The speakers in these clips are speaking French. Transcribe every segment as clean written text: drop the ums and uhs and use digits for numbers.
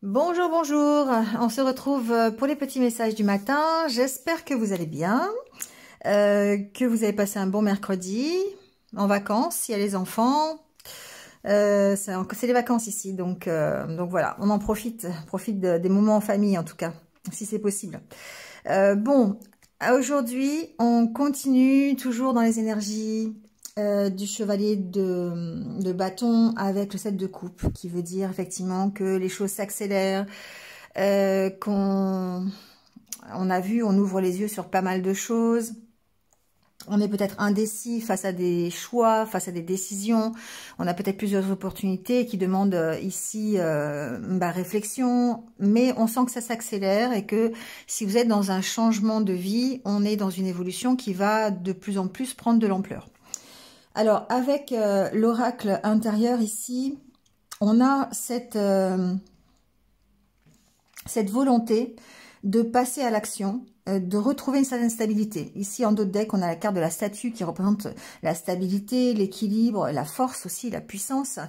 Bonjour, bonjour. On se retrouve pour les petits messages du matin. J'espère que vous allez bien, que vous avez passé un bon mercredi en vacances, s'il y a les enfants. C'est les vacances ici, donc voilà, on en profite des moments en famille en tout cas, si c'est possible. Bon, aujourd'hui, on continue toujours dans les énergies du chevalier de bâton avec le 7 de coupe, qui veut dire effectivement que les choses s'accélèrent, on ouvre les yeux sur pas mal de choses. On est peut-être indécis face à des choix, face à des décisions. On a peut-être plusieurs opportunités qui demandent ici réflexion, mais on sent que ça s'accélère et que si vous êtes dans un changement de vie, on est dans une évolution qui va de plus en plus prendre de l'ampleur. Alors, avec l'oracle intérieur ici, on a cette volonté de passer à l'action, de retrouver une certaine stabilité. Ici, en dos de deck, on a la carte de la statue qui représente la stabilité, l'équilibre, la force aussi, la puissance.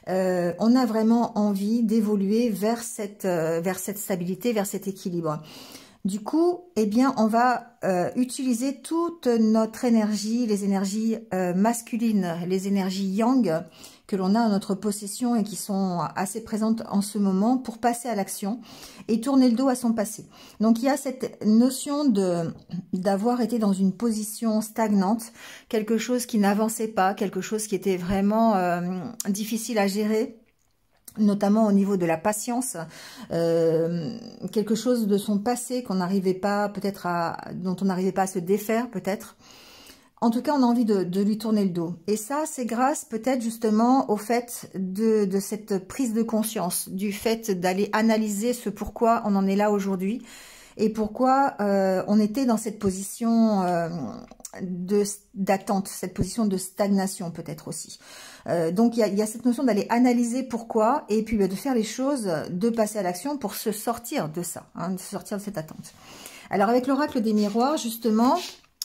On a vraiment envie d'évoluer vers cette stabilité, vers cet équilibre. Du coup, eh bien, on va utiliser toute notre énergie, les énergies masculines, les énergies yang que l'on a en notre possession et qui sont assez présentes en ce moment pour passer à l'action et tourner le dos à son passé. Donc, il y a cette notion d'avoir été dans une position stagnante, quelque chose qui n'avançait pas, quelque chose qui était vraiment difficile à gérer, notamment au niveau de la patience, quelque chose de son passé qu'on n'arrivait pas peut-être dont on n'arrivait pas à se défaire peut-être. En tout cas, on a envie de lui tourner le dos. Et ça, c'est grâce peut-être justement au fait de cette prise de conscience, du fait d'aller analyser ce pourquoi on en est là aujourd'hui et pourquoi on était dans cette position d'attente, cette position de stagnation peut-être aussi. Donc il y a cette notion d'aller analyser pourquoi et puis de faire les choses, de passer à l'action pour se sortir de ça, hein, de se sortir de cette attente. Alors avec l'oracle des miroirs, justement,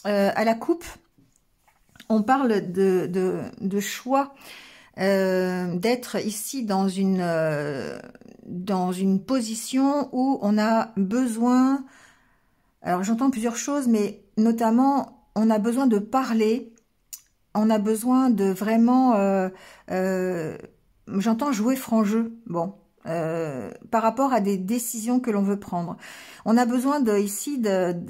à la coupe, on parle de choix, d'être ici dans une position où on a besoin, alors j'entends plusieurs choses, mais notamment on a besoin de parler, on a besoin de vraiment, j'entends jouer franc jeu, bon, par rapport à des décisions que l'on veut prendre. On a besoin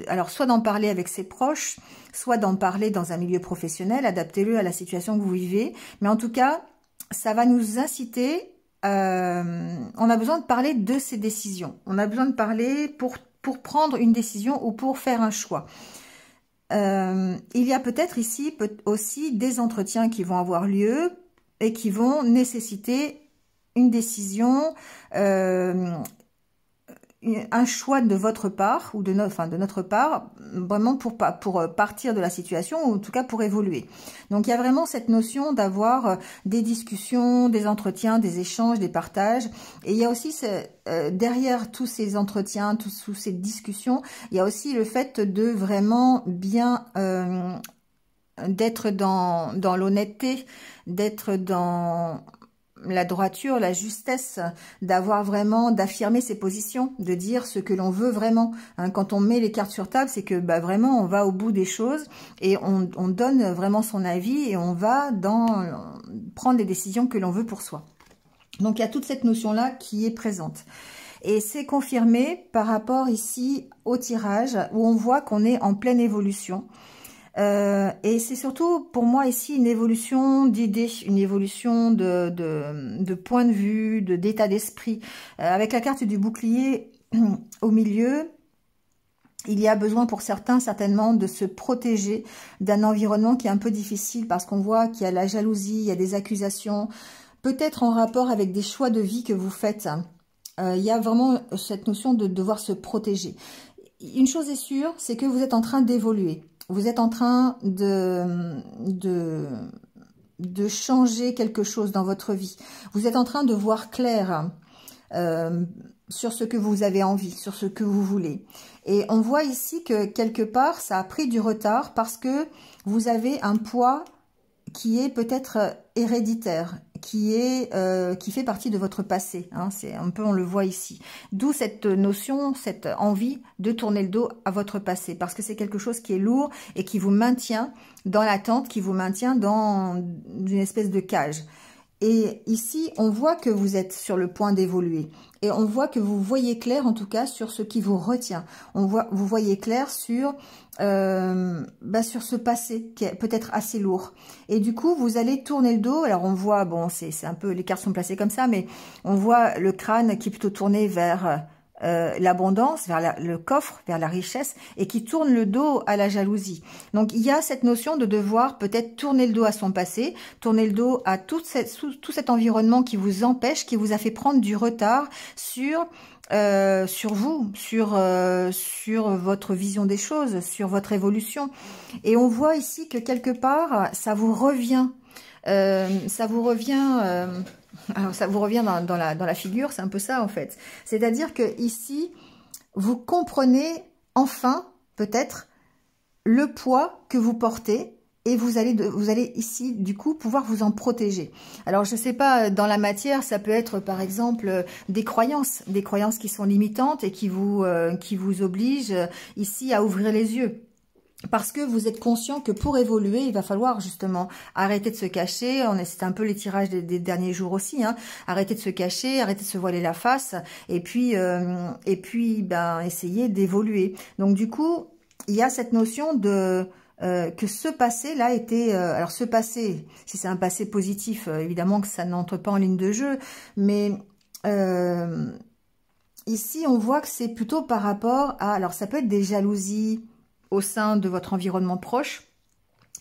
alors soit d'en parler avec ses proches, soit d'en parler dans un milieu professionnel, adaptez-le à la situation que vous vivez, mais en tout cas, ça va nous inciter, on a besoin de parler de ces décisions, on a besoin de parler pour prendre une décision ou pour faire un choix. Il y a peut-être ici aussi des entretiens qui vont avoir lieu et qui vont nécessiter une décision, un choix de votre part ou de notre part, vraiment pour partir de la situation ou en tout cas pour évoluer. Donc il y a vraiment cette notion d'avoir des discussions, des entretiens, des échanges, des partages. Et il y a aussi derrière tous ces entretiens, toutes ces discussions, il y a aussi le fait de vraiment bien d'être dans l'honnêteté, d'être dans la droiture, la justesse, d'affirmer ses positions, de dire ce que l'on veut vraiment. Hein, quand on met les cartes sur table, c'est que vraiment on va au bout des choses et on donne vraiment son avis et on va prendre les décisions que l'on veut pour soi. Donc il y a toute cette notion-là qui est présente. Et c'est confirmé par rapport ici au tirage où on voit qu'on est en pleine évolution. Et c'est surtout pour moi ici une évolution d'idées, une évolution de point de vue, d'état d'esprit. Avec la carte du bouclier au milieu, il y a besoin pour certains certainement de se protéger d'un environnement qui est un peu difficile parce qu'on voit qu'il y a la jalousie, il y a des accusations, peut-être en rapport avec des choix de vie que vous faites. Il y a vraiment cette notion de devoir se protéger. Une chose est sûre, c'est que vous êtes en train d'évoluer. Vous êtes en train de changer quelque chose dans votre vie. Vous êtes en train de voir clair sur ce que vous avez envie, sur ce que vous voulez. Et on voit ici que quelque part, ça a pris du retard parce que vous avez un poids qui est peut-être héréditaire, qui fait partie de votre passé. Hein, c'est un peu, on le voit ici. D'où cette notion, cette envie de tourner le dos à votre passé, parce que c'est quelque chose qui est lourd et qui vous maintient dans l'attente, qui vous maintient dans une espèce de cage. Et ici, on voit que vous êtes sur le point d'évoluer. Et on voit que vous voyez clair, en tout cas, sur ce qui vous retient. Vous voyez clair sur ce passé qui est peut-être assez lourd. Et du coup, vous allez tourner le dos. Alors, on voit, bon, c'est un peu, les cartes sont placées comme ça, mais on voit le crâne qui est plutôt tourné vers l'abondance, vers le coffre, vers la richesse, et qui tourne le dos à la jalousie. Donc, il y a cette notion de devoir peut-être tourner le dos à son passé, tourner le dos à tout cet environnement qui vous empêche, qui vous a fait prendre du retard sur vous, sur votre vision des choses, sur votre évolution. Et on voit ici que quelque part, ça vous revient. Alors, ça vous revient dans la figure, c'est un peu ça en fait. C'est-à-dire que ici, vous comprenez enfin, peut-être, le poids que vous portez et vous allez ici, du coup, pouvoir vous en protéger. Alors, je sais pas, dans la matière, ça peut être, par exemple, des croyances qui sont limitantes et qui vous obligent ici à ouvrir les yeux. Parce que vous êtes conscient que pour évoluer, il va falloir justement arrêter de se cacher. C'est un peu les tirages des derniers jours aussi. Hein. Arrêter de se cacher, arrêter de se voiler la face, et puis essayer d'évoluer. Donc du coup, il y a cette notion de que ce passé-là était... alors ce passé, si c'est un passé positif, évidemment que ça n'entre pas en ligne de jeu, mais... ici, on voit que c'est plutôt par rapport à... Alors, ça peut être des jalousies au sein de votre environnement proche,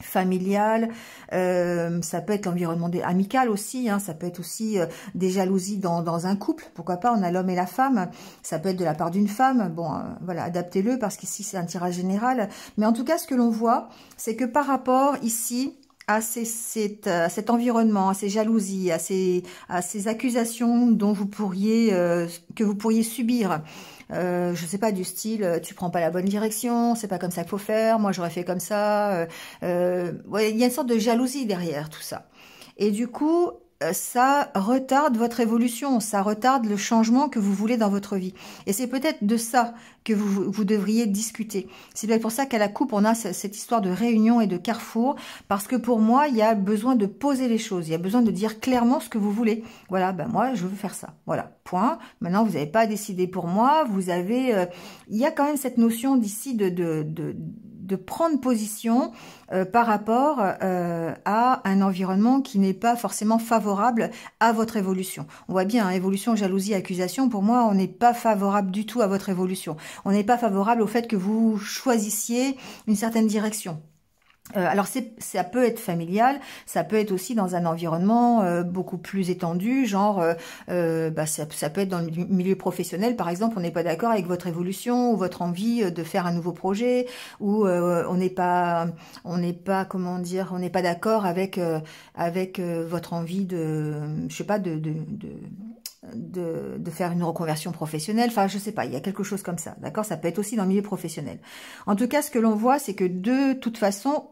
familial, ça peut être l'environnement amical aussi, hein, ça peut être aussi des jalousies dans un couple, pourquoi pas, on a l'homme et la femme, ça peut être de la part d'une femme, bon, voilà, adaptez-le parce qu'ici c'est un tirage général, mais en tout cas, ce que l'on voit, c'est que par rapport ici, à cet environnement, à ces jalousies, à ces accusations dont que vous pourriez subir, je sais pas, du style, tu prends pas la bonne direction, c'est pas comme ça qu'il faut faire, moi j'aurais fait comme ça. Ouais, il y a une sorte de jalousie derrière tout ça. Et du coup, ça retarde votre évolution, ça retarde le changement que vous voulez dans votre vie. Et c'est peut-être de ça que vous devriez discuter. C'est peut-être pour ça qu'à la coupe, on a cette histoire de réunion et de carrefour, parce que pour moi, il y a besoin de poser les choses, il y a besoin de dire clairement ce que vous voulez. Voilà, ben moi, je veux faire ça. Voilà, point. Maintenant, vous n'avez pas à décider pour moi, vous avez... il y a quand même cette notion d'ici de prendre position par rapport à un environnement qui n'est pas forcément favorable à votre évolution. On voit bien, hein, évolution, jalousie, accusation, pour moi, on n'est pas favorable du tout à votre évolution. On n'est pas favorable au fait que vous choisissiez une certaine direction. Alors ça peut être familial, ça peut être aussi dans un environnement beaucoup plus étendu, genre ça peut être dans le milieu professionnel, par exemple, on n'est pas d'accord avec votre évolution ou votre envie de faire un nouveau projet, ou on n'est pas comment dire, on n'est pas d'accord avec votre envie de, je sais pas, de faire une reconversion professionnelle, enfin je sais pas, il y a quelque chose comme ça, d'accord, ça peut être aussi dans le milieu professionnel. En tout cas, ce que l'on voit, c'est que de toute façon,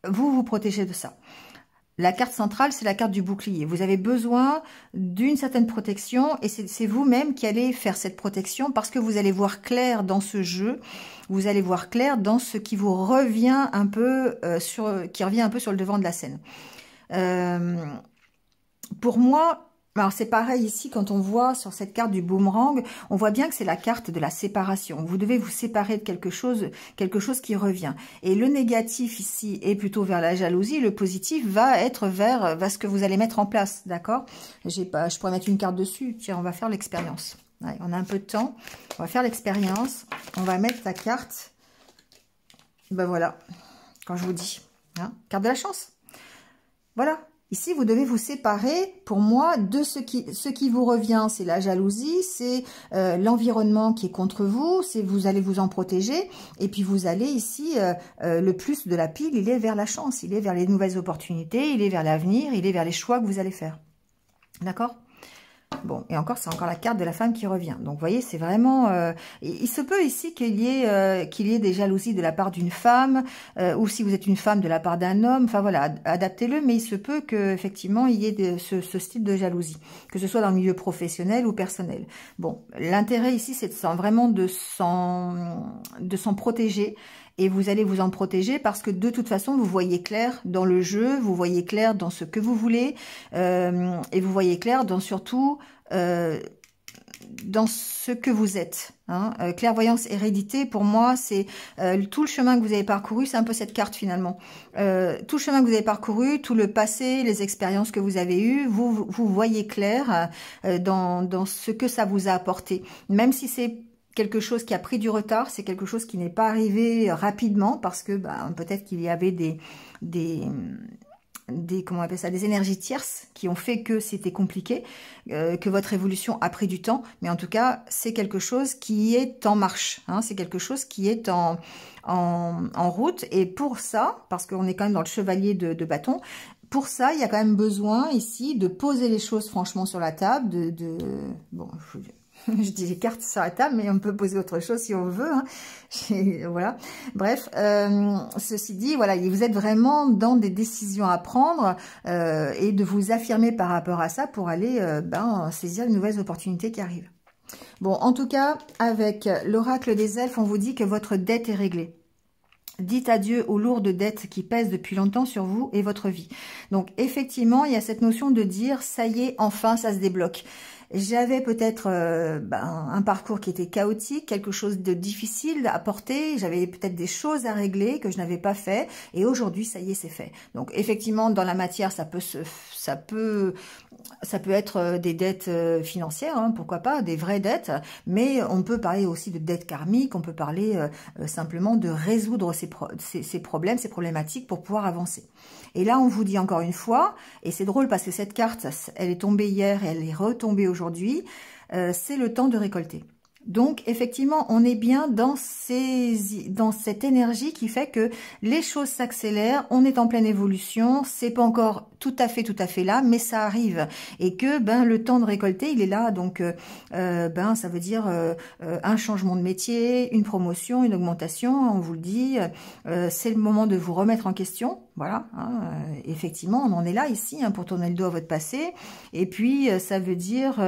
vous vous protégez de ça. La carte centrale, c'est la carte du bouclier. Vous avez besoin d'une certaine protection et c'est vous-même qui allez faire cette protection parce que vous allez voir clair dans ce jeu, vous allez voir clair dans ce qui vous revient un peu qui revient un peu sur le devant de la scène. Pour moi, alors c'est pareil ici, quand on voit sur cette carte du boomerang, on voit bien que c'est la carte de la séparation. Vous devez vous séparer de quelque chose qui revient. Et le négatif ici est plutôt vers la jalousie, le positif va être vers ce que vous allez mettre en place, d'accord? Je pourrais mettre une carte dessus, tiens, on va faire l'expérience. Ouais, on a un peu de temps, on va faire l'expérience, on va mettre la carte, ben voilà, quand je vous dis, hein, carte de la chance, voilà. Ici, vous devez vous séparer, pour moi, de ce qui vous revient. C'est la jalousie, c'est l'environnement qui est contre vous, vous allez vous en protéger. Et puis, vous allez ici, le plus de la pile, il est vers la chance, il est vers les nouvelles opportunités, il est vers l'avenir, il est vers les choix que vous allez faire. D'accord ? Bon, et encore, c'est encore la carte de la femme qui revient. Donc, vous voyez, c'est vraiment... il se peut ici qu'il y ait des jalousies de la part d'une femme, ou si vous êtes une femme, de la part d'un homme. Enfin, voilà, adaptez-le, mais il se peut qu'effectivement, il y ait ce style de jalousie, que ce soit dans le milieu professionnel ou personnel. Bon, l'intérêt ici, c'est vraiment de s'en protéger. Et vous allez vous en protéger parce que de toute façon, vous voyez clair dans le jeu, vous voyez clair dans ce que vous voulez, et vous voyez clair dans surtout dans ce que vous êtes. Hein. Clairvoyance hérédité, pour moi, c'est tout le chemin que vous avez parcouru, c'est un peu cette carte finalement. Tout le chemin que vous avez parcouru, tout le passé, les expériences que vous avez eues, vous voyez clair dans ce que ça vous a apporté. Même si c'est quelque chose qui a pris du retard, c'est quelque chose qui n'est pas arrivé rapidement parce que peut-être qu'il y avait comment on appelle ça, des énergies tierces qui ont fait que c'était compliqué, que votre évolution a pris du temps, mais en tout cas, c'est quelque chose qui est en marche, hein, c'est quelque chose qui est en route, et pour ça, parce qu'on est quand même dans le chevalier de bâton, pour ça, il y a quand même besoin ici de poser les choses franchement sur la table, bon, je dis les cartes sur la table, mais on peut poser autre chose si on veut. Hein. Voilà. Bref, ceci dit, voilà, vous êtes vraiment dans des décisions à prendre et de vous affirmer par rapport à ça pour aller saisir les nouvelles opportunités qui arrivent. Bon, en tout cas, avec l'oracle des elfes, on vous dit que votre dette est réglée. Dites adieu aux lourdes dettes qui pèsent depuis longtemps sur vous et votre vie. Donc, effectivement, il y a cette notion de dire, ça y est, enfin, ça se débloque. J'avais peut-être un parcours qui était chaotique, quelque chose de difficile à porter, j'avais peut-être des choses à régler que je n'avais pas fait, et aujourd'hui, ça y est, c'est fait. Donc, effectivement, dans la matière, ça peut être des dettes financières, hein, pourquoi pas, des vraies dettes, mais on peut parler aussi de dettes karmiques, on peut parler simplement de résoudre ces problèmes, ces problématiques pour pouvoir avancer. Et là, on vous dit encore une fois, et c'est drôle parce que cette carte, elle est tombée hier et elle est retombée aujourd'hui, c'est le temps de récolter. Donc, effectivement, on est bien dans cette énergie qui fait que les choses s'accélèrent, on est en pleine évolution, c'est pas encore tout à fait là, mais ça arrive. Et que le temps de récolter, il est là. Donc, ça veut dire un changement de métier, une promotion, une augmentation, on vous le dit. C'est le moment de vous remettre en question. Voilà, hein, effectivement, on en est là ici pour tourner le dos à votre passé. Et puis, ça veut dire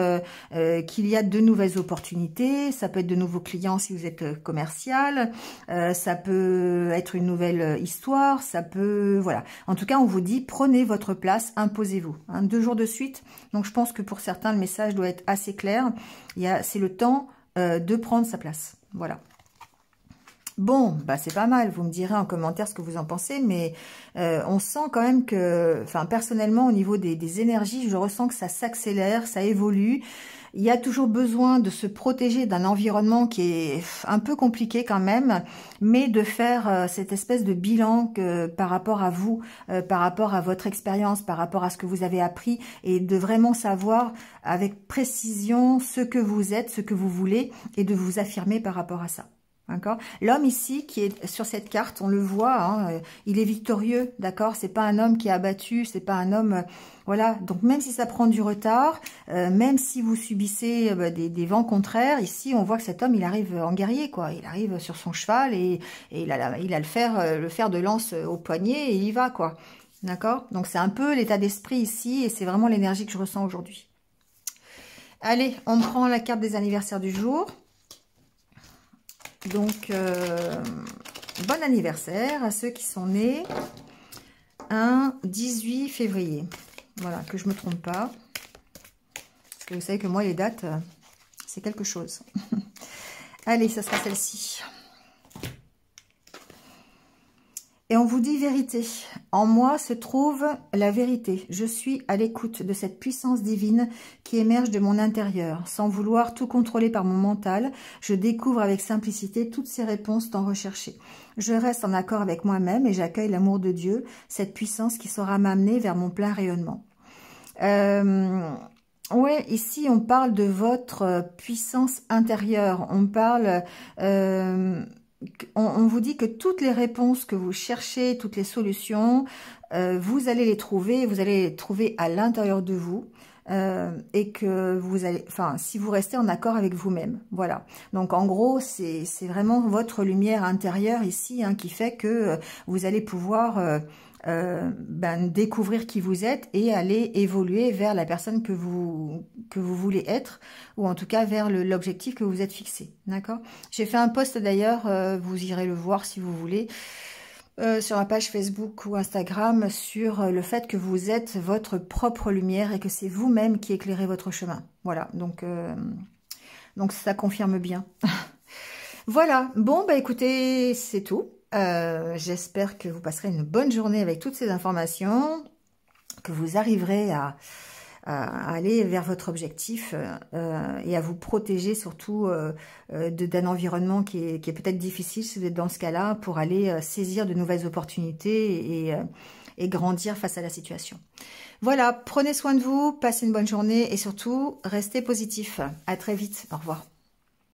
qu'il y a de nouvelles opportunités. Ça peut être de nouveaux clients si vous êtes commercial. Ça peut être une nouvelle histoire. Ça peut, voilà. En tout cas, on vous dit, prenez votre place, imposez-vous. 2 jours de suite. Donc, je pense que pour certains, le message doit être assez clair. C'est le temps de prendre sa place. Voilà. Bon, c'est pas mal, vous me direz en commentaire ce que vous en pensez, mais on sent quand même que, personnellement, au niveau des énergies, je ressens que ça s'accélère, ça évolue. Il y a toujours besoin de se protéger d'un environnement qui est un peu compliqué quand même, mais de faire cette espèce de bilan par rapport à vous, par rapport à votre expérience, par rapport à ce que vous avez appris, et de vraiment savoir avec précision ce que vous êtes, ce que vous voulez, et de vous affirmer par rapport à ça. D'accord. L'homme ici qui est sur cette carte, on le voit, il est victorieux, d'accord. C'est pas un homme qui est abattu, c'est pas un homme, voilà. Donc même si ça prend du retard, même si vous subissez des vents contraires, ici on voit que cet homme il arrive en guerrier, quoi. Il arrive sur son cheval et il a le fer de lance au poignet et il y va, quoi. D'accord. Donc c'est un peu l'état d'esprit ici et c'est vraiment l'énergie que je ressens aujourd'hui. Allez, on prend la carte des anniversaires du jour. Donc, bon anniversaire à ceux qui sont nés un 18 février. Voilà, que je ne me trompe pas. Parce que vous savez que moi, les dates, c'est quelque chose. Allez, ça sera celle-ci. Et on vous dit vérité. En moi se trouve la vérité. Je suis à l'écoute de cette puissance divine qui émerge de mon intérieur. Sans vouloir tout contrôler par mon mental, je découvre avec simplicité toutes ces réponses tant recherchées. Je reste en accord avec moi-même et j'accueille l'amour de Dieu, cette puissance qui saura m'amener vers mon plein rayonnement. Ouais, ici on parle de votre puissance intérieure. On parle... on vous dit que toutes les réponses que vous cherchez, toutes les solutions, vous allez les trouver à l'intérieur de vous. et que vous allez, enfin, si vous restez en accord avec vous-même, voilà. Donc en gros, c'est vraiment votre lumière intérieure ici qui fait que vous allez pouvoir découvrir qui vous êtes et aller évoluer vers la personne que vous voulez être, ou en tout cas vers l'objectif que vous êtes fixé, d'accord? J'ai fait un post d'ailleurs, vous irez le voir si vous voulez, sur ma page Facebook ou Instagram, sur le fait que vous êtes votre propre lumière et que c'est vous-même qui éclairez votre chemin. Voilà, donc ça confirme bien. Voilà, bon, bah écoutez, c'est tout. J'espère que vous passerez une bonne journée avec toutes ces informations, que vous arriverez à aller vers votre objectif et à vous protéger surtout d'un environnement qui est peut-être difficile si vous êtes dans ce cas-là, pour aller saisir de nouvelles opportunités et grandir face à la situation. Voilà, prenez soin de vous, passez une bonne journée et surtout, restez positif. À très vite, au revoir.